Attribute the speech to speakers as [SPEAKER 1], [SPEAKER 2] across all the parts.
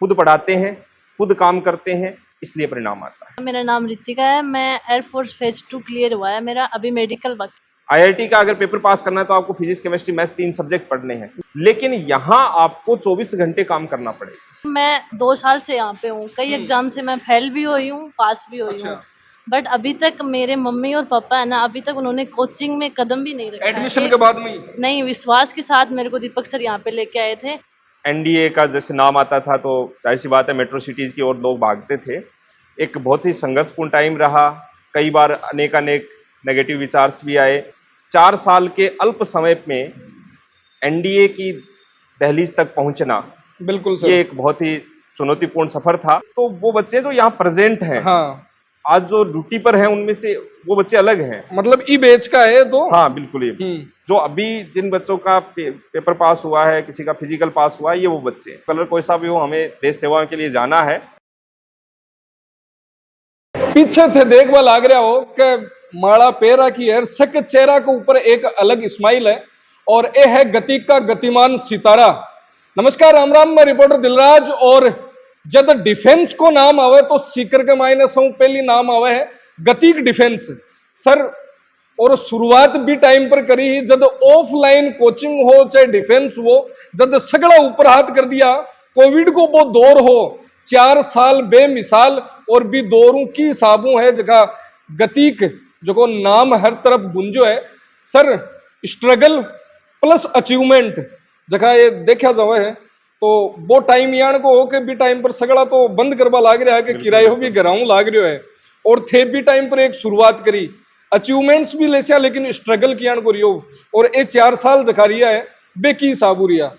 [SPEAKER 1] खुद पढ़ाते हैं, खुद काम करते हैं, इसलिए परिणाम आता है।
[SPEAKER 2] मेरा नाम रितिका है। मैं एयरफोर्स फेज 2 क्लियर हुआ है मेरा, अभी मेडिकल बाकी।
[SPEAKER 1] आईआईटी का अगर पेपर पास करना है तो आपको फिजिक्स, केमिस्ट्री, मैथ्स 3 सब्जेक्ट पढ़ने हैं, लेकिन यहाँ आपको 24 घंटे काम करना पड़ेगा।
[SPEAKER 2] मैं 2 साल से यहाँ पे हूँ। कई एग्जाम से मैं फेल भी हुई हूँ, पास भी हुई हूँ, बट अभी तक मेरे मम्मी और पापा है ना, अभी तक उन्होंने कोचिंग में कदम भी नहीं रखा।
[SPEAKER 3] एडमिशन के बाद में
[SPEAKER 2] नहीं, विश्वास के साथ मेरे को दीपक सर यहाँ पे लेके आए थे।
[SPEAKER 1] एनडीए का जैसे नाम आता था तो जाहिर सी बात है मेट्रो सिटीज की ओर लोग भागते थे। एक बहुत ही संघर्षपूर्ण टाइम रहा, कई बार अनेक नेगेटिव विचार्स भी आए। 4 साल के अल्प समय में एनडीए की दहलीज तक पहुंचना,
[SPEAKER 3] बिल्कुल सर,
[SPEAKER 1] ये एक बहुत ही चुनौतीपूर्ण सफर था। तो वो बच्चे जो यहाँ प्रेजेंट हैं,
[SPEAKER 3] हाँ,
[SPEAKER 1] आज जो ड्यूटी पर हैं, उनमें से वो बच्चे अलग हैं।
[SPEAKER 3] मतलब ई बैच का है तो
[SPEAKER 1] हाँ बिल्कुल, ये जो अभी जिन बच्चों का पेपर पास हुआ है, किसी का फिजिकल पास हुआ है, ये वो बच्चे हैं। कलर कोई सा भी हो, हमें देश सेवा के लिए जाना है।
[SPEAKER 3] पीछे थे देखवा लाग रहा हो कि माड़ा पेरा की है, सक चेहरा के ऊपर एक अलग स्माइल है और ये है गति का गतिमान सितारा। नमस्कार, राम राम, मैं रिपोर्टर दिलराज। और जब डिफेंस को नाम आवे तो सीकर के मायने से पहली नाम आवे है गतिक डिफेंस सर। और शुरुआत भी टाइम पर करी, जब ऑफलाइन कोचिंग हो चाहे डिफेंस हो, जब सगड़ा ऊपर हाथ कर दिया। कोविड को वो दौर हो, 4 साल बेमिसाल और भी दौरों की हिसाबों है जगह गतिक जो नाम हर तरफ गुंजो है सर। स्ट्रगल प्लस अचीवमेंट जगह ये देखा जावे है तो वो टाइम यान को हो के भी टाइम पर सगड़ा तो बंद करवा लाग रहा है कि किरायो भी घराऊ लाग रहा है। और थे भी टाइम पर एक शुरुआत करी, अचीवमेंट्स भी ले लेकिन स्ट्रगल किया को रियो। और ये 4 साल जकारिया है बेकी साबुरिया।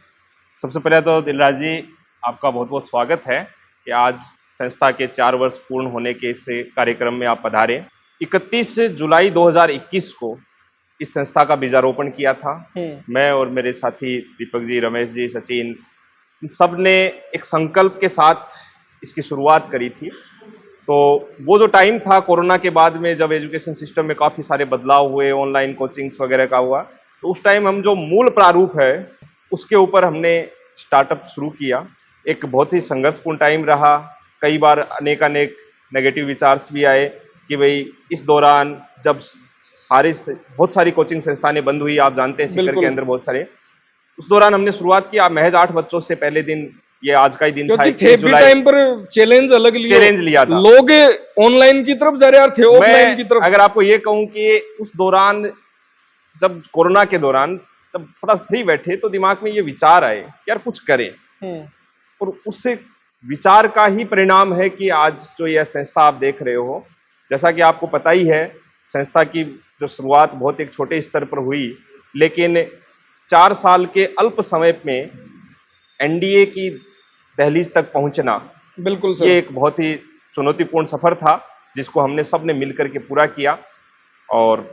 [SPEAKER 1] सबसे पहले तो दिलराज जी, आपका बहुत बहुत स्वागत है कि आज संस्था के 4 वर्ष पूर्ण होने के इस कार्यक्रम में आप पधारे। 31 जुलाई 2021 को इस संस्था का बीजारोपण किया था। मैं और मेरे साथी दीपक जी, रमेश जी, सचिन, सब ने एक संकल्प के साथ इसकी शुरुआत करी थी। तो वो जो टाइम था कोरोना के बाद में, जब एजुकेशन सिस्टम में काफ़ी सारे बदलाव हुए, ऑनलाइन कोचिंग्स वगैरह का हुआ, तो उस टाइम हम जो मूल प्रारूप है उसके ऊपर हमने स्टार्टअप शुरू किया। एक बहुत ही संघर्षपूर्ण टाइम रहा, कई बार अनेक नेगेटिव विचार्स भी आए कि भाई इस दौरान जब बहुत सारी कोचिंग संस्थानें बंद हुई, आप जानते हैं सीकर के अंदर बहुत सारे, उस दौरान हमने शुरुआत की। महज 8 बच्चों से पहले दिन, ये आज का ही दिन था,
[SPEAKER 3] थे भी टाइम पर चैलेंज
[SPEAKER 1] लिया था।
[SPEAKER 3] लोग ऑनलाइन की तरफ जा रहे थे, ऑफलाइन की तरफ।
[SPEAKER 1] अगर आपको ये कहूं कि उस दौरान, जब कोरोना के दौरान जब थोड़ा फ्री बैठे तो दिमाग में ये विचार आए कि यार कुछ करें, और उससे विचार का ही परिणाम है कि आज जो यह संस्था आप देख रहे हो। जैसा कि आपको पता ही है, संस्था की जो शुरुआत बहुत एक छोटे स्तर पर हुई, लेकिन 4 साल के अल्प समय में एनडीए की दहलीज तक पहुंचना,
[SPEAKER 3] बिल्कुल सर,
[SPEAKER 1] ये एक बहुत ही चुनौतीपूर्ण सफर था जिसको हमने सब ने मिलकर के पूरा किया। और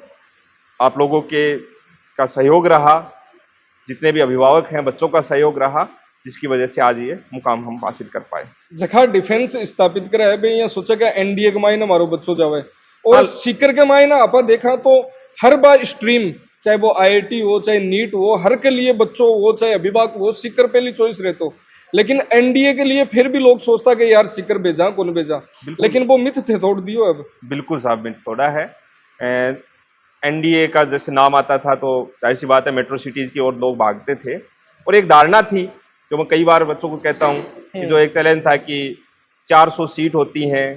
[SPEAKER 1] आप लोगों का सहयोग रहा, जितने भी अभिभावक हैं, बच्चों का सहयोग रहा, जिसकी वजह से आज ये मुकाम हम हासिल कर पाए।
[SPEAKER 3] जखा डिफेंस स्थापित करा है, ये सोचा क्या एनडीए के मायने मारो बच्चों जावे। और सीकर के मायने आप देखा तो हर बार स्ट्रीम, चाहे वो आईआईटी हो चाहे नीट हो, हर के लिए बच्चों हो चाहे अभिभावक हो, सीकर पहली चॉइस रहते। लेकिन एनडीए के लिए फिर भी लोग सोचता कि यार सीकर भेजा कौन भेजा, लेकिन वो मिथ थे तोड़ दियो अब।
[SPEAKER 1] बिल्कुल साहब, मिथ तोड़ा है। एनडीए का जैसे नाम आता था तो जाहिर सी बात है मेट्रो सिटीज की ओर लोग भागते थे। और एक धारणा थी जो मैं कई बार बच्चों को कहता हूँ कि जो एक चैलेंज था कि 400 सीट होती हैं,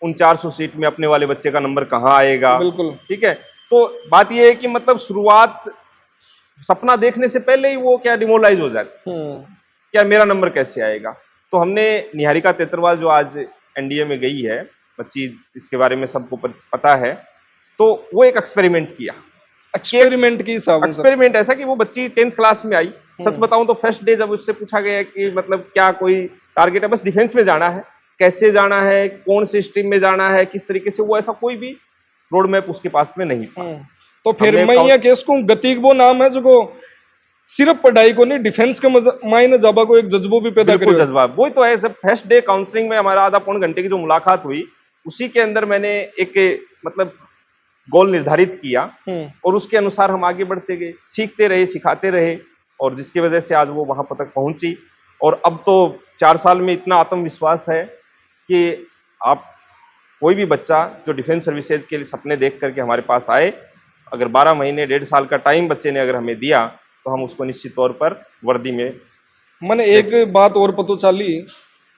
[SPEAKER 1] उन 400 सीट में अपने वाले बच्चे का नंबर कहाँ आएगा।
[SPEAKER 3] बिल्कुल
[SPEAKER 1] ठीक है, तो बात यह है कि मतलब शुरुआत सपना देखने से पहले ही वो क्या डिमोलाइज हो जाती, क्या मेरा नंबर कैसे आएगा। तो हमने निहारिका तेतरवाल, जो आज एनडीए में गई है बच्ची, इसके बारे में सबको पता है, तो वो एक एक्सपेरिमेंट किया। एक्सपेरिमेंट ऐसा कि वो बच्ची 10th क्लास में आई। सच बताऊं तो फर्स्ट डे जब उससे पूछा गया कि मतलब क्या कोई टारगेट है, बस डिफेंस में जाना है, कैसे जाना है, कौन से स्ट्रीम में जाना है, किस तरीके से, वो ऐसा कोई भी रोड मैप उसके पास में नहीं था।
[SPEAKER 3] तो फिर मैं ये केस को गतिक वो नाम है जो सिर्फ पढ़ाई को नहीं, डिफेंस के मायने जाबा को एक जज्बो भी पैदा करे।
[SPEAKER 1] जज्बा वही तो है। जब फर्स्ट डे काउंसलिंग में हमारा आधा पौन घंटे की जो मुलाकात हुई, उसी के अंदर मैंने एक मतलब गोल निर्धारित किया और उसके अनुसार हम आगे बढ़ते गए, सीखते रहे, सिखाते रहे, और जिसकी वजह से आज वो वहां तक पहुंची। और अब तो 4 साल में इतना आत्मविश्वास है कि आप कोई भी बच्चा जो डिफेंस सर्विसेज के लिए सपने देख करके हमारे पास आए, अगर 12 महीने 1.5 साल का टाइम बच्चे ने अगर हमें दिया तो हम उसको निश्चित तौर पर वर्दी में
[SPEAKER 3] मैंने एक बात और पता चली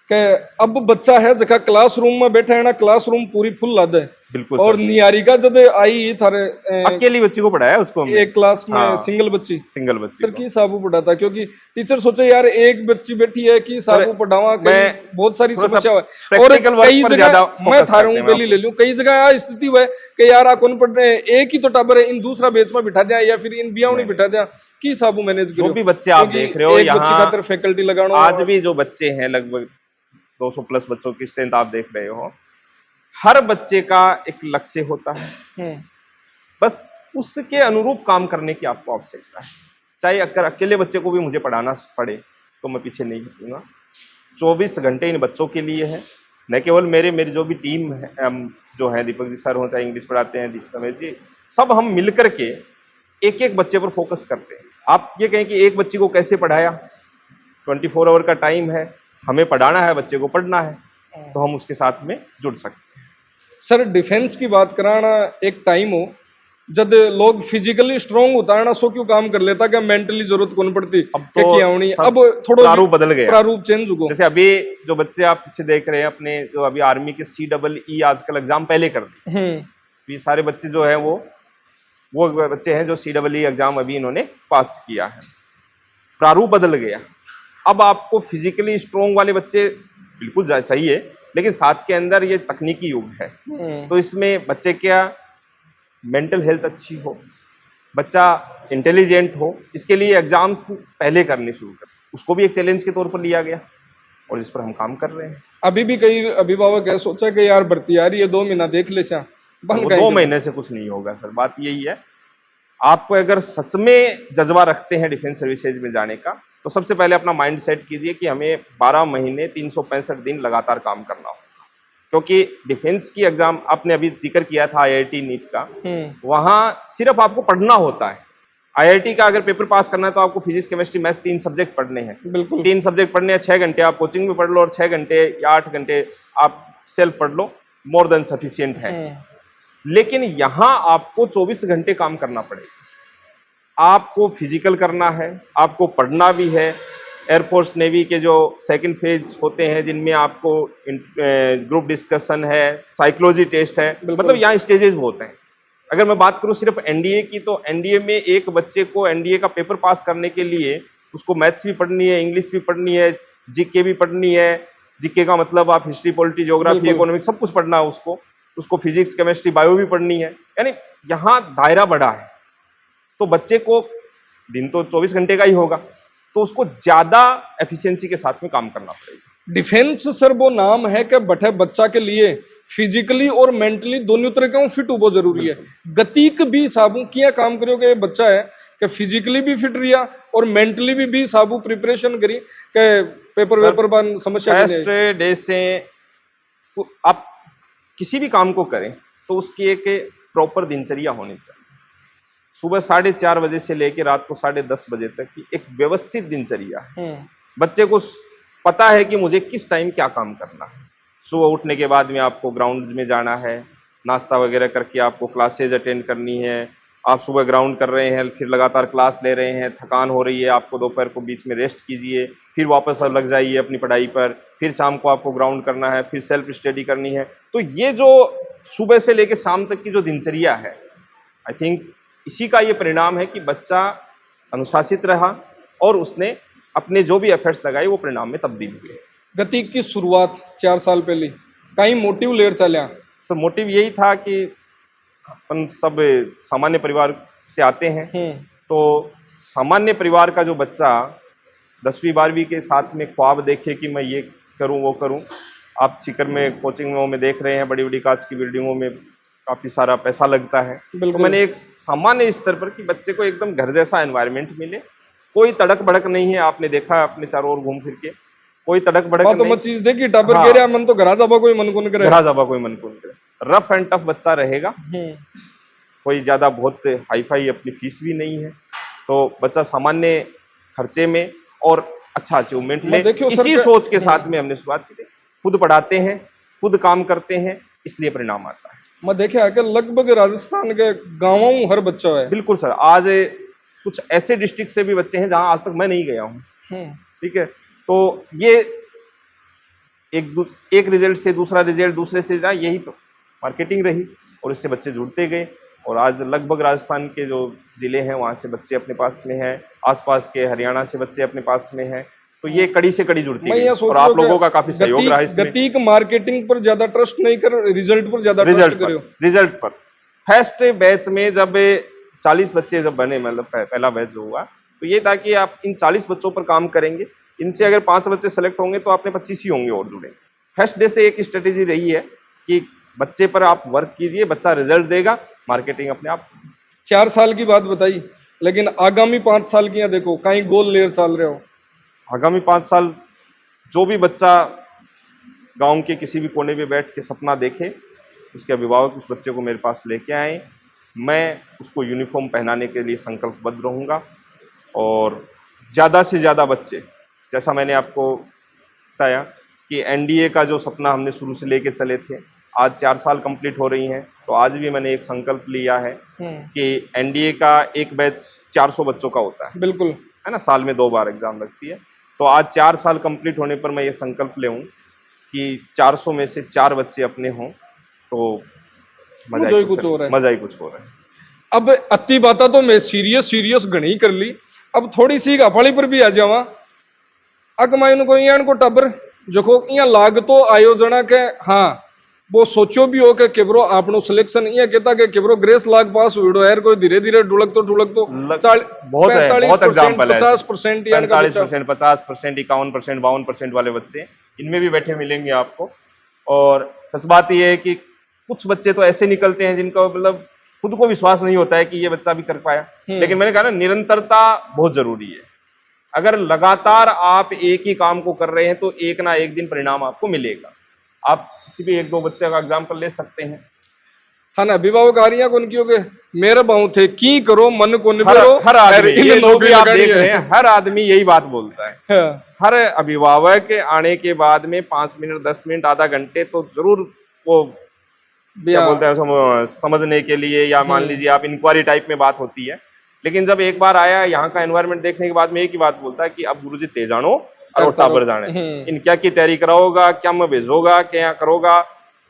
[SPEAKER 3] कि अब बच्चा है जगह क्लासरूम में बैठा है ना, क्लासरूम पूरी फुल लाद है।
[SPEAKER 1] बिल्कुल
[SPEAKER 3] और
[SPEAKER 1] सर।
[SPEAKER 3] नियारिका जब आई थारे
[SPEAKER 1] अकेली बच्ची को पढ़ाया उसको हमने,
[SPEAKER 3] एक क्लास में
[SPEAKER 1] हाँ,
[SPEAKER 3] सिंगल बच्ची
[SPEAKER 1] सिंगल बच्ची
[SPEAKER 3] सर
[SPEAKER 1] को।
[SPEAKER 3] की साबू पढ़ाता, क्योंकि टीचर सोचे यार एक बच्ची बैठी है कि साबू पढ़ावा,
[SPEAKER 1] मैं
[SPEAKER 3] बहुत सारी
[SPEAKER 1] थोड़ा सा
[SPEAKER 3] समस्या है। और
[SPEAKER 1] practical work
[SPEAKER 3] कई
[SPEAKER 1] पर
[SPEAKER 3] जगह
[SPEAKER 1] ज्यादा
[SPEAKER 3] मैं
[SPEAKER 1] focus
[SPEAKER 3] थारू
[SPEAKER 1] करते हैं
[SPEAKER 3] पहली ले लूं, कई जगह आ स्थिति हुआ है कि यार आ कौन पढ़ एक ही तो टाबर है, इन दूसरा बेच में बिठा दिया या फिर इन बियाव नहीं बिठा दिया की साबू मैनेज
[SPEAKER 1] जो भी बच्चे आप देख रहे हो
[SPEAKER 3] एक बच्ची
[SPEAKER 1] यहाँ,
[SPEAKER 3] खातिर फैकल्टी लगाना,
[SPEAKER 1] आज भी जो बच्चे हैं लगभग 200 प्लस बच्चों की स्ट्रेंथ आप देख रहे हो, हर बच्चे का एक लक्ष्य होता है, बस उसके अनुरूप काम करने की आपको आवश्यकता है। चाहे अगर अकेले बच्चे को भी मुझे पढ़ाना पड़े तो मैं पीछे नहीं हटूंगा। 24 घंटे इन बच्चों के लिए है, न केवल मेरी जो भी टीम है, जो है दीपक जी सर हो, चाहे इंग्लिश पढ़ाते हैं दीपक रमेश जी, सब हम मिल करके एक एक बच्चे पर फोकस करते हैं। आप ये कहें कि एक बच्ची को कैसे पढ़ाया, 24 आवर का टाइम है, हमें पढ़ाना है, बच्चे को पढ़ना है, तो हम उसके साथ में जुड़ सकते हैं।
[SPEAKER 3] सर डिफेंस की बात कराना, एक टाइम हो जब लोग फिजिकली स्ट्रांग होता है ना, सो क्यों काम कर लेता, क्या मेंटली जरूरत कौन पड़ती,
[SPEAKER 1] अब तो
[SPEAKER 3] क्या होनी,
[SPEAKER 1] सब
[SPEAKER 3] अब थोड़ा
[SPEAKER 1] प्रारूप बदल गया,
[SPEAKER 3] प्रारूप चेंज हुआ।
[SPEAKER 1] जैसे अभी जो बच्चे आप पीछे देख रहे हैं अपने, जो अभी आर्मी के CEE आजकल एग्जाम पहले कर दी, ये सारे बच्चे जो है वो बच्चे हैं जो CEE एग्जाम अभी इन्होंने पास किया है। प्रारूप बदल गया, अब आपको फिजिकली स्ट्रोंग वाले बच्चे बिल्कुल चाहिए, लेकिन साथ के अंदर ये तकनीकी युग है, तो इसमें बच्चे क्या मेंटल हेल्थ अच्छी हो, बच्चा इंटेलिजेंट हो, इसके लिए एग्जाम्स पहले करने शुरू कर, उसको भी एक चैलेंज के तौर पर लिया गया और जिस पर हम काम कर रहे हैं।
[SPEAKER 3] अभी भी कई अभिभावक है सोचा कि यार भर्ती आ रही है 2 महीना देख ले सा, बन गए
[SPEAKER 1] 2 महीने से कुछ नहीं होगा सर, बात यही है। आपको अगर सच में जज्बा रखते हैं डिफेंस सर्विसेज में जाने का, तो सबसे पहले अपना माइंड सेट कीजिए कि हमें 12 महीने 365 दिन लगातार काम करना होगा, क्योंकि डिफेंस की एग्जाम आपने अभी जिक्र किया था IIT नीट का, वहां सिर्फ आपको पढ़ना होता है। IIT का अगर पेपर पास करना है तो आपको फिजिक्स केमिस्ट्री मैथ्स 3 सब्जेक्ट पढ़ने हैं,
[SPEAKER 3] बिल्कुल
[SPEAKER 1] 3 सब्जेक्ट पढ़ने हैं, 6 घंटे आप कोचिंग में पढ़ लो और 6 घंटे या 8 घंटे आप सेल्फ पढ़ लो, मोर देन सफिशियंट है। लेकिन यहां आपको 24 घंटे काम करना पड़ेगा, आपको फिजिकल करना है, आपको पढ़ना भी है। एयरफोर्स नेवी के जो सेकंड फेज होते हैं जिनमें आपको ग्रुप डिस्कशन है, साइकोलॉजी टेस्ट है, मतलब यहाँ स्टेजेस बहुत हैं। अगर मैं बात करूँ सिर्फ NDA की, तो NDA में एक बच्चे को NDA का पेपर पास करने के लिए उसको मैथ्स भी पढ़नी है, इंग्लिश भी पढ़नी है, GK भी पढ़नी है। GK का मतलब आप हिस्ट्री, पॉलिटी, ज्योग्राफी, इकोनॉमिक्स सब कुछ पढ़ना है उसको फिजिक्स, केमिस्ट्री, बायो भी पढ़नी है, यानी यहाँ दायरा बड़ा है। तो बच्चे को दिन तो 24 घंटे का ही होगा, तो उसको ज्यादा एफिशिएंसी के साथ में काम करना पड़ेगा।
[SPEAKER 3] डिफेंस सर वो नाम है कि बठे बच्चा के लिए फिजिकली और मेंटली दोनों तरह का फिट हो जरूरी है। गतिक भी साबू किया काम करो कि बच्चा है कि फिजिकली भी फिट रिया और मेंटली भी साबू प्रिपरेशन करी कि पेपर बन समस्या
[SPEAKER 1] फर्स्ट डे से आप किसी भी काम को करें तो उसकी एक प्रॉपर दिनचर्या होनी चाहिए। सुबह 4:30 बजे से लेकर रात को 10:30 बजे तक की एक व्यवस्थित दिनचर्या है। बच्चे को पता है कि मुझे किस टाइम क्या काम करना है। सुबह उठने के बाद में आपको ग्राउंड में जाना है, नाश्ता वगैरह करके आपको क्लासेज अटेंड करनी है। आप सुबह ग्राउंड कर रहे हैं, फिर लगातार क्लास ले रहे हैं, थकान हो रही है, आपको दोपहर को बीच में रेस्ट कीजिए, फिर वापस लग जाइए अपनी पढ़ाई पर, फिर शाम को आपको ग्राउंड करना है, फिर सेल्फ स्टडी करनी है। तो ये जो सुबह से लेकर शाम तक की जो दिनचर्या है, आई थिंक इसी का ये परिणाम है कि बच्चा अनुशासित रहा और उसने अपने जो भी एफर्ट्स लगाए वो परिणाम में तब्दील हुए।
[SPEAKER 3] गति की शुरुआत 4 साल पहले कहीं मोटिव लेर चलिया
[SPEAKER 1] सर, मोटिव यही था कि अपन सब सामान्य परिवार से आते हैं, तो सामान्य परिवार का जो बच्चा 10वीं 12वीं के साथ में ख्वाब देखे कि मैं ये करूं वो करूं। आप सीकर में कोचिंग में देख रहे हैं, बड़ी बड़ी कांच की बिल्डिंगों में काफ़ी सारा पैसा लगता है। तो मैंने एक सामान्य स्तर पर कि बच्चे को एकदम घर जैसा एनवायरनमेंट मिले, कोई तड़क भड़क नहीं है। आपने देखा अपने चारों ओर घूम फिर के, कोई तड़क भड़क
[SPEAKER 3] तो
[SPEAKER 1] नहीं।
[SPEAKER 3] चीज देखी टाबर कह रहा मन तो घरा जाबा कोई मन को करे,
[SPEAKER 1] घरा जाबा कोई मन को करे। रफ एंड टफ बच्चा रहेगा, कोई ज्यादा बहुत हाई फाई अपनी फीस भी नहीं है, तो बच्चा सामान्य खर्चे में और अच्छा अचीवमेंट
[SPEAKER 3] मैं
[SPEAKER 1] ले।
[SPEAKER 3] देखियो सर
[SPEAKER 1] इसी
[SPEAKER 3] के-
[SPEAKER 1] सोच के साथ में हमने शुरुआत की थी। खुद पढ़ाते हैं, खुद काम करते हैं, इसलिए परिणाम आता है।
[SPEAKER 3] मैं देखे है कि लगभग राजस्थान के गाँवों में हर बच्चा है।
[SPEAKER 1] बिल्कुल सर, आज कुछ ऐसे डिस्ट्रिक्ट से भी बच्चे हैं जहां आज तक मैं नहीं गया हूँ।
[SPEAKER 3] हम्म,
[SPEAKER 1] ठीक है, तो ये एक रिजल्ट से दूसरा रिजल्ट, दूसरे से यही मार्केटिंग रही और इससे बच्चे जुड़ते गए और आज लगभग राजस्थान के जो जिले हैं वहां से बच्चे अपने पास में हैं, आसपास के हरियाणा से बच्चे अपने पास में हैं, तो ये कड़ी से कड़ी जुड़ती
[SPEAKER 3] मैं
[SPEAKER 1] गई
[SPEAKER 3] ये सोच
[SPEAKER 1] और
[SPEAKER 3] रहा
[SPEAKER 1] आप
[SPEAKER 3] हूँ कि
[SPEAKER 1] लोगों का काफी सहयोग रहा इसमें।
[SPEAKER 3] गतिक मार्केटिंग पर ज्यादा ट्रस्ट नहीं कर, रिजल्ट पर ज्यादा
[SPEAKER 1] रिजल्ट
[SPEAKER 3] ट्रस्ट करो।
[SPEAKER 1] पर, रिजल्ट पर। फर्स्ट बैच में जब 40 बच्चे जब बने, मतलब पहला बैच जो हुआ, तो ये था कि आप इन 40 बच्चों पर काम करेंगे, इनसे अगर 5 बच्चे सेलेक्ट होंगे तो आपने 25 ही होंगे और जुड़े। फर्स्ट डे से एक स्ट्रेटेजी रही है कि बच्चे पर आप वर्क कीजिए, बच्चा रिजल्ट देगा, मार्केटिंग अपने आप।
[SPEAKER 3] 4 साल की बात बताई, लेकिन आगामी 5 साल की देखो कहीं गोल लेकर चल रहे हो।
[SPEAKER 1] आगामी 5 साल जो भी बच्चा गांव के किसी भी कोने में बैठ के सपना देखे, उसके अभिभावक उस बच्चे को मेरे पास लेके आए, मैं उसको यूनिफॉर्म पहनाने के लिए संकल्पबद्ध रहूँगा और ज़्यादा से ज़्यादा बच्चे, जैसा मैंने आपको बताया कि एनडीए का जो सपना हमने शुरू से लेके चले थे, आज 4 साल कंप्लीट हो रही हैं, तो आज भी मैंने एक संकल्प लिया है कि एनडीए का एक बैच 400 बच्चों का होता है,
[SPEAKER 3] बिल्कुल
[SPEAKER 1] है ना, साल में 2 बार एग्जाम लगती है। तो आज 4 साल कंप्लीट होने पर मैं ये संकल्प ले हूँ कि 400 में से 4 बच्चे अपने हों, तो मजा ही कुछ हो रहा है, मजा ही कुछ हो रहा है।
[SPEAKER 3] अब अति बात तो मैं सीरियस घनी कर ली, अब थोड़ी सी गपाली पर भी आ जावा। अगमा इनको यहाँ को टबर जो यहाँ लाग तो आयोजना के, हाँ वो सोचो भी हो कि केवरो आपनो सिलेक्शन ये कहता कि केवरो ग्रेस लाग पास हुई यार, कोई धीरे धीरे ढुलक तो
[SPEAKER 1] बहुत है, बहुत एग्जाम्पल है।
[SPEAKER 3] 50%,
[SPEAKER 1] 45%, 50%, 51%, 52% वाले बच्चे इनमें भी बैठे मिलेंगे आपको। और सच बात यह है कि कुछ बच्चे तो ऐसे निकलते हैं जिनका मतलब खुद को विश्वास नहीं होता है कि ये बच्चा भी कर पाया, लेकिन मैंने कहा ना, निरंतरता बहुत जरूरी है। अगर लगातार आप एक ही काम को कर रहे हैं तो एक ना एक दिन परिणाम आपको मिलेगा। आप किसी भी 1-2 बच्चे का एग्जाम्पल ले सकते हैं।
[SPEAKER 3] हाँ ना, अभिभावक आ रही है कौन की मेरे बहु थे की करो मन को
[SPEAKER 1] हर आदमी, ये जो भी आप देख रहे हैं, हर आदमी यही बात बोलता है।
[SPEAKER 3] हाँ।
[SPEAKER 1] हर अभिभावक आने के बाद में 5 मिनट, 10 मिनट, आधा घंटे तो जरूर वो क्या बोलते हैं समझने के लिए, या मान लीजिए आप इंक्वायरी टाइप में बात होती है। लेकिन जब एक बार आया यहाँ का एनवायरनमेंट देखने के बाद में एक ही बात बोलता है कि अब गुरुजी तेजानो और टाबर जाने, इन क्या की तैयारी कराओगा, क्या मैं भेजोगा, क्या करोगा।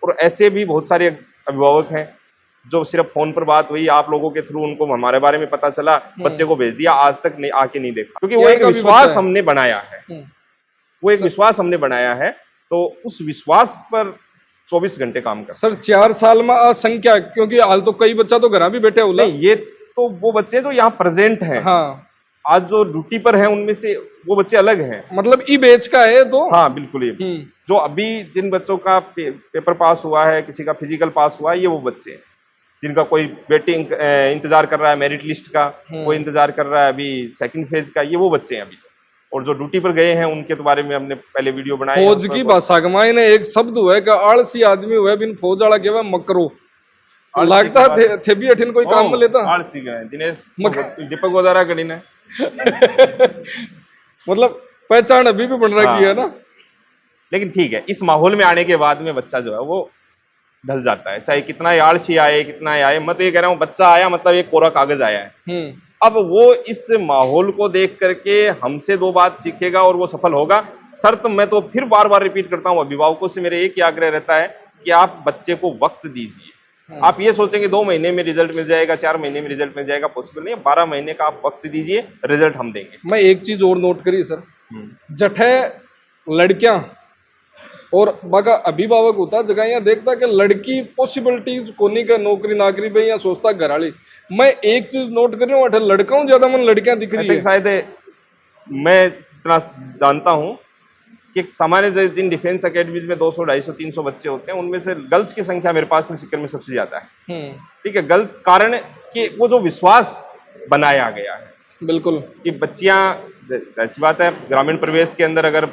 [SPEAKER 1] और ऐसे भी बहुत सारे अभिभावक हैं जो सिर्फ फोन पर बात हुई, आप लोगों के थ्रू उनको हमारे बारे में पता चला, बच्चे को भेज दिया, आज तक नहीं आके नहीं देखा, क्योंकि वो एक विश्वास हमने बनाया है, वो एक विश्वास हमने बनाया है, तो उस विश्वास पर 24 घंटे काम कर।
[SPEAKER 3] सर 4 साल में असंख्या, क्योंकि हाल तो कई बच्चा तो घर भी बैठे हो,
[SPEAKER 1] नहीं ये तो वो बच्चे जो यहाँ प्रेजेंट हैं,
[SPEAKER 3] हाँ
[SPEAKER 1] आज जो ड्यूटी पर हैं, उनमें से वो बच्चे अलग हैं,
[SPEAKER 3] मतलब ई बैच का है तो।
[SPEAKER 1] हाँ बिल्कुल, ये जो अभी जिन बच्चों का पेपर पास हुआ है, किसी का फिजिकल पास हुआ है, ये वो बच्चे हैं जिनका कोई वेटिंग इंतजार कर रहा है मेरिट लिस्ट का, कोई इंतजार कर रहा है अभी सेकंड फेज का, ये वो बच्चे हैं अभी। और जो ड्यूटी पर गए हैं उनके तो बारे में हमने पहले वीडियो बनाए।
[SPEAKER 3] फौज की भाषा का मायने एक शब्द हुआ है कि आलसी आदमी हुआ बिन फौज वाला के मकरो लगता थे भी अठिन कोई काम में लेता
[SPEAKER 1] आलसी गए दिनेश दीपक वदारा कड़ी ने
[SPEAKER 3] मतलब पहचान अभी भी बन रही है ना।
[SPEAKER 1] लेकिन ठीक है, इस माहौल में आने के बाद में बच्चा जो है वो ढल जाता है, चाहे कितना आलसी आए, कितना आए। मैं तो ये कह रहा हूँ, बच्चा आया मतलब एक कोरा कागज आया है। अब वो इस माहौल को देख करके हमसे 2 बात सीखेगा और वो सफल होगा। शर्त मैं तो फिर बार बार रिपीट करता हूँ, अभिभावकों से मेरे एक ही आग्रह रहता है कि आप बच्चे को वक्त दीजिए। आप ये सोचेंगे 2 महीने में रिजल्ट मिल जाएगा, 4 महीने में रिजल्ट मिल जाएगा, पॉसिबल नहीं है। 12 महीने का आप वक्त दीजिए, रिजल्ट हम देंगे।
[SPEAKER 3] मैं एक चीज और नोट करी सर, जठे लड़कियां और बाका अभिभावक होता जगह यहाँ देखता कि लड़की पॉसिबिलिटीज कोनी का नौकरी नाकरी पे यहाँ सोचता घर वाली। मैं एक चीज नोट कर रहा हूँ, लड़का ज्यादा मन लड़कियां दिख रही है।
[SPEAKER 1] शायद मैं जितना जानता हूँ कि सामान्य जिन डिफेंस अकेडमीज में 200, 250, 300 बच्चे होते हैं, उनमें से गर्ल्स की संख्या मेरे पास में सिक्कर में सबसे ज्यादा है। ठीक है, गर्ल्स कारण कि वो जो विश्वास बनाया गया है, बिल्कुल, कि बच्चियां, ऐसी बात है, ग्रामीण परिवेश के अंदर अगर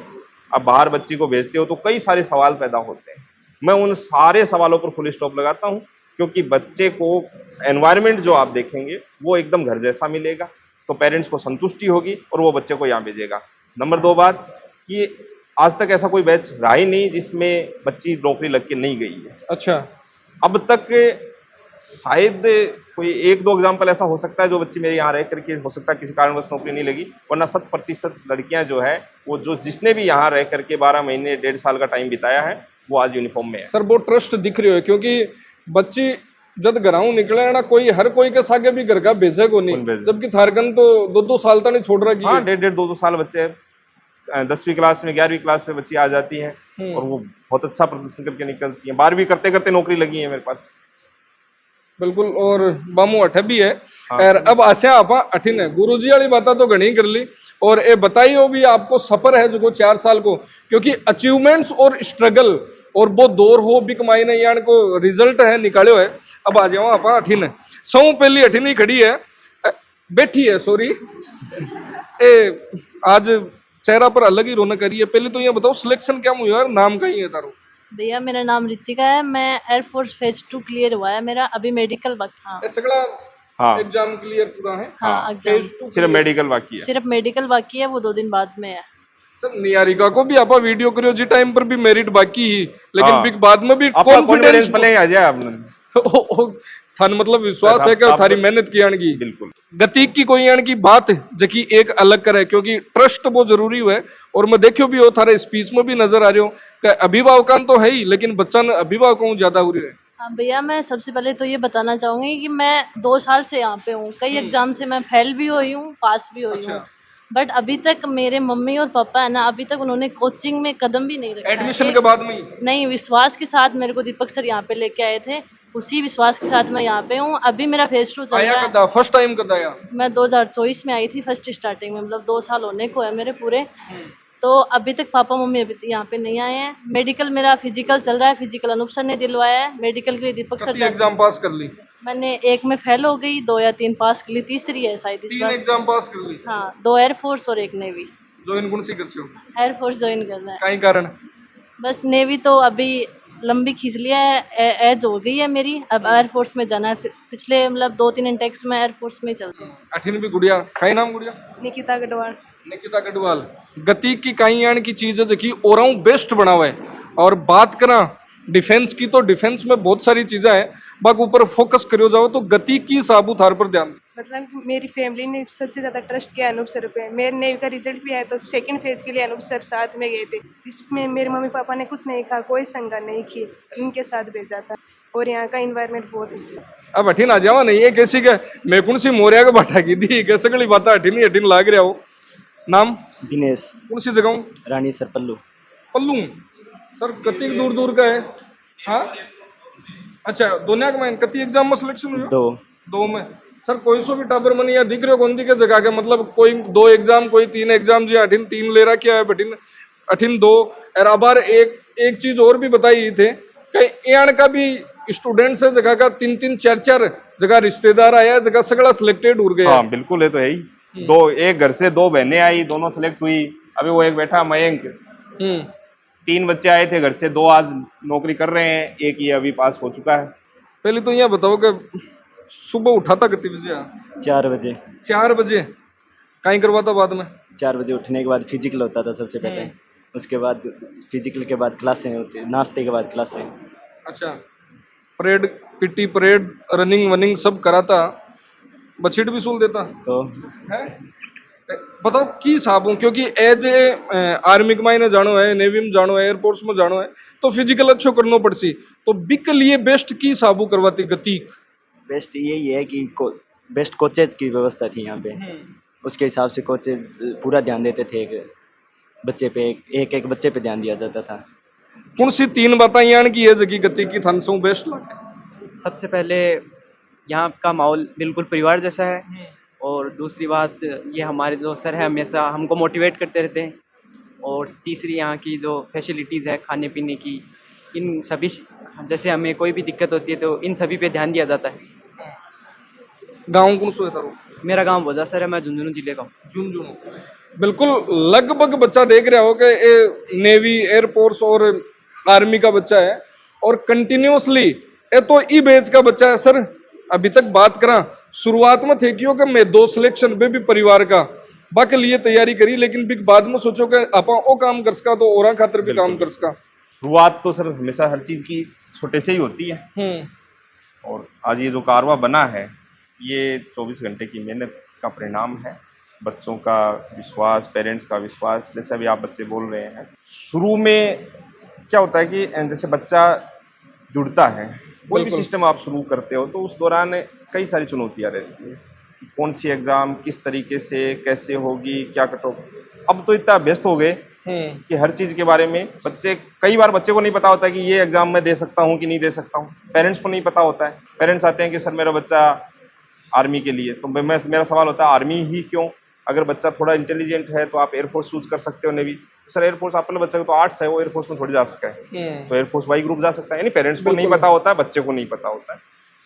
[SPEAKER 1] आप बाहर बच्ची को भेजते हो तो कई सारे सवाल पैदा होते हैं। मैं उन सारे सवालों पर फुल स्टॉप लगाता हूं, क्योंकि बच्चे को एनवायरनमेंट जो आप देखेंगे वो एकदम घर जैसा मिलेगा, तो पेरेंट्स को संतुष्टि होगी और वो बच्चे को यहाँ भेजेगा। नंबर 2 बात कि आज तक ऐसा कोई बैच रहा ही नहीं जिसमें बच्ची नौकरी लग के नहीं गई है।
[SPEAKER 3] अच्छा।
[SPEAKER 1] अब तक शायद कोई 1-2 एग्जाम्पल ऐसा हो सकता है जो बच्ची मेरे यहाँ रह करके हो सकता है किसी कारणवश नौकरी नहीं लगी, वरना 100% लड़कियां जो है वो जो जिसने भी यहाँ रह करके 12 महीने 1.5 साल का टाइम बिताया है वो आज यूनिफॉर्म में है।
[SPEAKER 3] सर वो ट्रस्ट दिख रही है क्योंकि बच्ची जब घराऊ निकले ना कोई हर कोई के सागे भी घर का भेजे को नहीं, जबकि थारकन तो 2-2 साल तक नहीं छोड़ रहा।
[SPEAKER 1] हाँ, 1.5 2-2 साल बच्चे 10वीं क्लास में 11वीं क्लास में बच्ची आ जाती है और वो बहुत अच्छा प्रदर्शन करके निकलती है। 12वीं करते करते नौकरी लगी है मेरे पास।
[SPEAKER 3] बिल्कुल। और बामू अठ भी है।
[SPEAKER 1] हाँ।
[SPEAKER 3] और अब आसे आप अठिन है गुरुजी वाली बात तो घनी कर ली और ये बताइयो भी आपको सफर है जो 4 साल को, क्योंकि अचीवमेंट्स और स्ट्रगल और वो दौर हो भी कमाई नहीं यान को रिजल्ट है निकाले है। अब आ जाओ आप अठिन है सौ पहली अठिन ही खड़ी है बैठी है सॉरी आज चेहरा पर अलग ही रौनक करी है। पहले तो ये बताओ सिलेक्शन क्या हुआ यार, नाम का ही है तारो?
[SPEAKER 2] भैया मेरा नाम रितिका है, मैं एयरफोर्स फेज 2 क्लियर हुआ है मेरा, अभी मेडिकल बाकी। हाँ
[SPEAKER 3] सगला
[SPEAKER 1] हाँ
[SPEAKER 3] एग्जाम क्लियर पूरा है।
[SPEAKER 2] हाँ एग्जाम
[SPEAKER 3] फेज 2
[SPEAKER 1] सिर्फ मेडिकल बाकी है।
[SPEAKER 2] सिर्फ मेडिकल बाकी है, वो 2 दिन बाद में है।
[SPEAKER 3] सर नियारिका को भी आप वीडियो करियो जी टाइम पर भी मेरिट बाकी ही, लेकिन
[SPEAKER 1] हाँ।
[SPEAKER 3] बिग बाद में भी
[SPEAKER 1] आपका
[SPEAKER 3] कॉन्फिडेंस
[SPEAKER 1] कॉन्फिडेंस भले ही आ जाए आपने
[SPEAKER 3] थान मतलब विश्वास है कि थारी मेहनत की आन की
[SPEAKER 1] बिल्कुल
[SPEAKER 3] गतिक की कोई आन की बात जकी एक अलग करे, क्योंकि ट्रस्ट बहुत जरूरी है। और मैं देखियो भी हो थारे स्पीच में भी नजर आ रही हो कि अभिभावकान तो है ही लेकिन बच्चा अभिभावकों ज्यादा हो रही है।
[SPEAKER 2] हाँ भैया, मैं सबसे पहले तो ये बताना चाहूंगी कि मैं 2 साल से यहाँ पे हूँ। कई एग्जाम से मैं फेल भी हुई हूँ, पास भी हुई हूँ, बट अभी तक मेरे मम्मी और पापा है ना, अभी तक उन्होंने कोचिंग में कदम भी नहीं रखा है।
[SPEAKER 3] एडमिशन के बाद में ही
[SPEAKER 2] नहीं, विश्वास के साथ मेरे को दीपक सर यहाँ पे लेके आए थे, उसी विश्वास के साथ मैं यहाँ पे हूँ। अभी मेरा फेज 2 चल रहा है।
[SPEAKER 3] फर्स्ट टाइम कदा आया?
[SPEAKER 2] मैं 2024 में आई थी फर्स्ट स्टार्टिंग में, मतलब 2 साल होने को है मेरे पूरे। तो अभी तक पापा मम्मी अभी यहाँ पे नहीं आए हैं। मेडिकल मेरा फिजिकल चल रहा है, फिजिकल अनूप सर ने दिलवाया है, मेडिकल के लिए दीपक सर।
[SPEAKER 3] एग्जाम पास कर ली?
[SPEAKER 2] मैंने 1 में फेल हो गई, 2 या 3 पास कर ली, तीसरी है शायद इस
[SPEAKER 3] 3
[SPEAKER 2] बार।
[SPEAKER 3] एग्जाम पास कर ली?
[SPEAKER 2] हाँ, 2 एयरफोर्स और 1 नेवी।
[SPEAKER 3] ज्वाइन कौन सी कर सी हो?
[SPEAKER 2] एयरफोर्स ज्वाइन करना है।
[SPEAKER 3] कहीं कारण?
[SPEAKER 2] बस नेवी तो अभी लंबी खींच लिया है, एज हो गई है मेरी, अब एयरफोर्स में जाना है। पिछले मतलब 2-3 इंटेक्स में एयरफोर्स में चल रही हूँ।
[SPEAKER 3] अठिन भी गुड़िया, कहीं नाम गुड़िया?
[SPEAKER 2] निकिता गढ़वाल।
[SPEAKER 3] निकिता गढ़वाल। गति की कई यान की चीज है जो और बेस्ट बना हुआ है। और बात करा डिफेंस की तो डिफेंस में बहुत सारी चीजें हैं, बाकी ऊपर फोकस करो जाओ तो गति की साबुत हार पर ध्यान।
[SPEAKER 4] मतलब मेरी फैमिली ने सबसे ज़्यादा ट्रस्ट किया अनूप सर पे। मेरे नेवी का रिजल्ट भी आया तो सेकंड फेज के लिए अनूप सर साथ में गए थे, जिसमें मेरे मम्मी पापा ने कुछ नहीं कहा, कोई शंका नहीं की, उनके साथ भेजा था। और यहाँ का इन्वायरमेंट बहुत अच्छा।
[SPEAKER 3] अब अठिन आ जावा नहीं है कैसी का मैं कौन सी मोरिया का बाटा की थी कैसे कड़ी बात अठिन ही अठिन लाग रहा हो। नाम?
[SPEAKER 5] दिनेश।
[SPEAKER 3] कौन सी जगह?
[SPEAKER 5] रानी सर पल्लू।
[SPEAKER 3] पल्लू सर कति दूर दूर का है? हाँ अच्छा, दोनों का मैं कति एग्जाम में सिलेक्शन हुई? 2 में। सर कोई सो भी टाबर मनी या दिख रहे हो कौन दी के जगह के, मतलब कोई 2 एग्जाम कोई 3 एग्जाम जी अठिन 3 ले रहा क्या है बटिन अठिन 2। और अब एक चीज और भी बताई थे कि यान का भी स्टूडेंट्स है जगह का 3-3 4-4 जगह रिश्तेदार आया जगह सगला सिलेक्टेड उड़ गया।
[SPEAKER 1] हाँ बिल्कुल, है तो है ही। एक घर से 2 बहनें आई, दोनों सिलेक्ट हुई। अभी वो एक बैठा मयंक, 3 बच्चे आए थे घर से, 2 आज नौकरी कर रहे हैं, एक ये अभी पास हो चुका है।
[SPEAKER 3] पहले तो ये बताओ कि सुबह उठाता कितने बजे?
[SPEAKER 5] 4 बजे।
[SPEAKER 3] 4 बजे कहीं करवाता बाद में?
[SPEAKER 5] 4 बजे उठने के बाद फिजिकल होता था सबसे पहले, उसके बाद फिजिकल के बाद क्लासें होती, नाश्ते के बाद क्लासें।
[SPEAKER 3] अच्छा, परेड पीटी परेड रनिंग वनिंग सब कराता, बछिट भी सूल देता
[SPEAKER 5] तो
[SPEAKER 3] है? बताओ की हिसाब हूँ, क्योंकि एज ए आर्मी के मायने जानो है, नेवी में जानो है, एयरफोर्स में जानो है, तो फिजिकल अच्छो करना पड़सी। तो बिक लिए बेस्ट की हिसाब करवाती गति?
[SPEAKER 5] बेस्ट यही है कि बेस्ट कोचेज की व्यवस्था थी यहाँ पे, उसके हिसाब से कोचेज पूरा ध्यान देते थे, एक बच्चे पे एक बच्चे पे ध्यान दिया जाता था।
[SPEAKER 3] कौन सी 3 बातें यान की है जगी गति की थान से बेस्ट लगे?
[SPEAKER 6] सबसे पहले यहाँ का माहौल बिल्कुल परिवार जैसा है, और दूसरी बात ये हमारे जो सर हैं हमेशा हमको मोटिवेट करते रहते हैं, और तीसरी यहाँ की जो फैसिलिटीज़ है खाने पीने की, इन सभी जैसे हमें कोई भी दिक्कत होती है तो इन सभी पे ध्यान दिया जाता है।
[SPEAKER 3] गाँव कौन सो है तारो?
[SPEAKER 6] मेरा गांव बोझा सर है, मैं झुंझुनू जिले का हूँ।
[SPEAKER 3] झुंझुनू। बिल्कुल लगभग बच्चा देख रहा हो कि ये नेवी एयरफोर्स और आर्मी का बच्चा है, और कंटिन्यूसली ये तो ई बैच का बच्चा है। सर अभी तक बात करा शुरुआत में थे क्यों कि मैं 2 सिलेक्शन पे भी परिवार का बाकी लिए तैयारी करी, लेकिन बिग बाद में सोचो कि आप ओ काम कर सका तो और खातर भी काम कर सका।
[SPEAKER 1] शुरुआत तो सर हमेशा हर चीज़ की छोटे से ही होती है, और आज ये जो कारवा बना है ये 24 घंटे की मेहनत का परिणाम है, बच्चों का विश्वास, पेरेंट्स का विश्वास। जैसे अभी आप बच्चे बोल रहे हैं, शुरू में क्या होता है कि जैसे बच्चा जुड़ता है, कोई भी
[SPEAKER 3] बिल्कुल।
[SPEAKER 1] सिस्टम आप शुरू करते हो तो उस दौरान कई सारी चुनौतियाँ रहती है कि कौन सी एग्ज़ाम किस तरीके से कैसे होगी, क्या कट ऑफ। अब तो इतना व्यस्त हो गए कि हर चीज़ के बारे में कई बार बच्चे को नहीं पता होता कि ये एग्ज़ाम मैं दे सकता हूँ कि नहीं दे सकता हूँ। पेरेंट्स को नहीं पता होता है, पेरेंट्स आते हैं कि सर मेरा बच्चा आर्मी के लिए, तो मेरा सवाल होता है आर्मी ही क्यों? अगर बच्चा थोड़ा इंटेलिजेंट है तो आप एयरफोर्स चूज कर सकते हो, नेवी। तो सर एयरफोर्स आप अपने बच्चे को तो आर्ट्स है, वो एयरफोर्स में थोड़ी जा सकता है, तो एयरफोर्स वाई ग्रुप जा सकता है। यानी पेरेंट्स को नहीं पता होता है, बच्चे को नहीं पता होता है।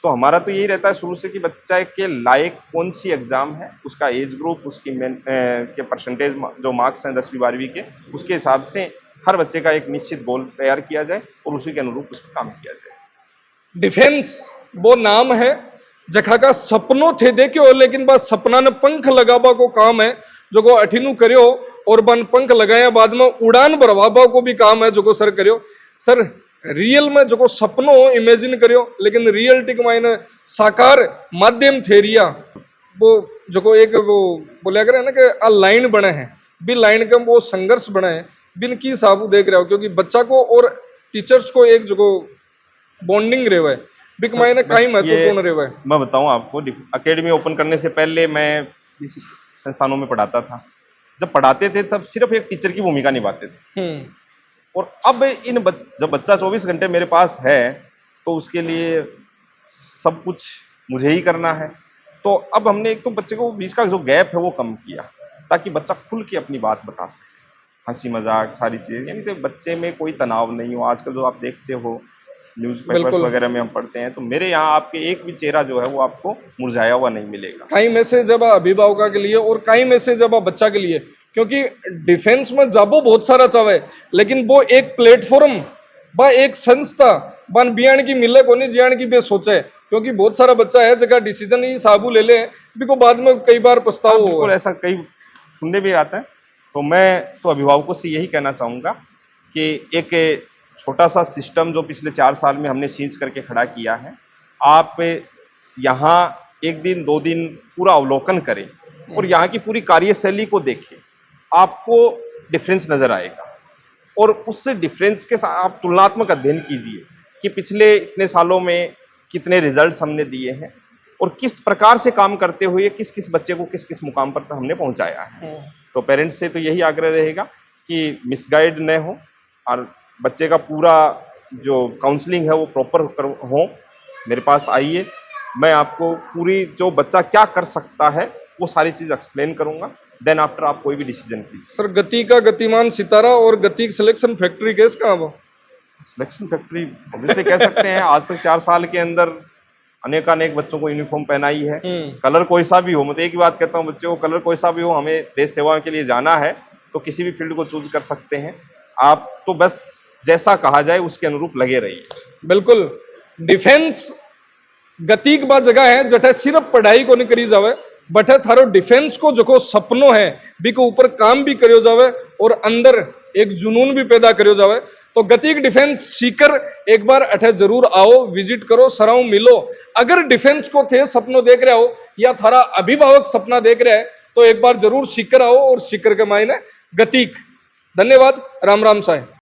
[SPEAKER 1] तो हमारा तो यही रहता है शुरू से कि बच्चा के लायक कौन सी एग्जाम है, उसका एज ग्रुप, उसकी के परसेंटेज जो मार्क्स हैं 10वीं 12वीं के, उसके हिसाब से हर बच्चे का एक निश्चित गोल तैयार किया जाए और उसी के अनुरूप उस पर काम किया जाए।
[SPEAKER 3] डिफेंस वो नाम है जखा का सपनों थे देखो, लेकिन बस सपना ने पंख लगाबा को काम है जो को अठीनू करियो, और बन पंख लगाया बाद में उड़ान भरवाबा को भी काम है जो को सर करियो। सर रियल में जो को सपनों इमेजिन करियो, लेकिन रियलिटी के मायने साकार माध्यम थेरिया वो जो को एक वो बोलिया करे ना कि आ लाइन बने हैं, भी लाइन के वो संघर्ष बने हैं, बिन की साबू देख रहे हो, क्योंकि बच्चा को और टीचर्स को एक जो को बॉन्डिंग रहे हुए बिक मायने कई महत्वपूर्ण रहे हुए।
[SPEAKER 1] मैं बताऊं आपको, एकेडमी ओपन करने से पहले मैं किसी संस्थानों में पढ़ाता था। जब पढ़ाते थे तब सिर्फ एक टीचर की भूमिका निभाते थे, और अब जब बच्चा 24 घंटे मेरे पास है तो उसके लिए सब कुछ मुझे ही करना है। तो अब हमने एक तो बच्चे को बीच का जो गैप है वो कम किया, ताकि बच्चा खुल के अपनी बात बता सके, हंसी मजाक सारी चीज़ें, यानी कि बच्चे में कोई तनाव नहीं हो। आजकल जो आप देखते हो न्यूज़पेपर्स वगैरह में हम पढ़ते हैं, तो मेरे यहाँ आपके एक भी चेहरा जो है वो आपको मुरझाया हुआ नहीं मिलेगा।
[SPEAKER 3] कई मैसेज अब अभिभावकों के लिए और कई मैसेज अब बच्चा के लिए, क्योंकि डिफेंस में जाबो बहुत सारा चाहे, लेकिन वो एक प्लेटफॉर्म बा एक संस्था बन बियान की मिले को नहीं जियान की बे सोचे, क्योंकि बहुत सारा बच्चा है जगह डिसीजन ही साबू ले ले बिको बाद में कई बार पछतावा हो।
[SPEAKER 1] बिल्कुल ऐसा कई सुनने भी आता है। तो मैं तो अभिभावकों से यही कहना चाहूँगा कि एक छोटा सा सिस्टम जो पिछले 4 साल में हमने सींच करके खड़ा किया है, आप यहाँ 1 दिन 2 दिन पूरा अवलोकन करें और यहाँ की पूरी कार्यशैली को देखें, आपको डिफरेंस नज़र आएगा। और उससे डिफरेंस के साथ आप तुलनात्मक अध्ययन कीजिए कि पिछले इतने सालों में कितने रिजल्ट्स हमने दिए हैं और किस प्रकार से काम करते हुए किस किस बच्चे को किस किस मुकाम पर हमने पहुँचाया है। तो पेरेंट्स से तो यही आग्रह रहेगा कि मिसगाइड न हो और बच्चे का पूरा जो काउंसलिंग है वो प्रॉपर हो। मेरे पास आइए, मैं आपको पूरी जो बच्चा क्या कर सकता है वो सारी चीज़ एक्सप्लेन करूंगा, देन आफ्टर आप कोई भी डिसीजन कीजिए।
[SPEAKER 3] सर गति का गतिमान सितारा और गति सिलेक्शन फैक्ट्री केस कहाँ वो?
[SPEAKER 1] सिलेक्शन फैक्ट्री ऑब्वियसली कह सकते हैं। आज तक 4 साल के अंदर अनेक बच्चों को यूनिफॉर्म पहनाई है। कलर कोई सा भी हो, मैं तो एक ही बात कहता हूँ, बच्चों को कलर कोई सा भी हो, हमें देश सेवा के लिए जाना है तो किसी भी फील्ड को चूज कर सकते हैं। आप तो बस जैसा कहा जाए उसके अनुरूप लगे रहिए।
[SPEAKER 3] बिल्कुल, डिफेंस गति की बात जगह है जटे सिर्फ पढ़ाई को नहीं करी जावे, बटे थारो डिफेंस को जो को सपनों है बी को ऊपर काम भी करियो जावे और अंदर एक जुनून भी पैदा करियो जावे। तो गति की डिफेंस सीकर एक बार अठे जरूर आओ, विजिट करो, सराउ मिलो। अगर डिफेंस को थे सपनों देख रहे हो या थारा अभिभावक सपना देख रहे हैं तो एक बार जरूर सीकर आओ और सीकर के मायने गतिक। धन्यवाद। राम राम साहेब।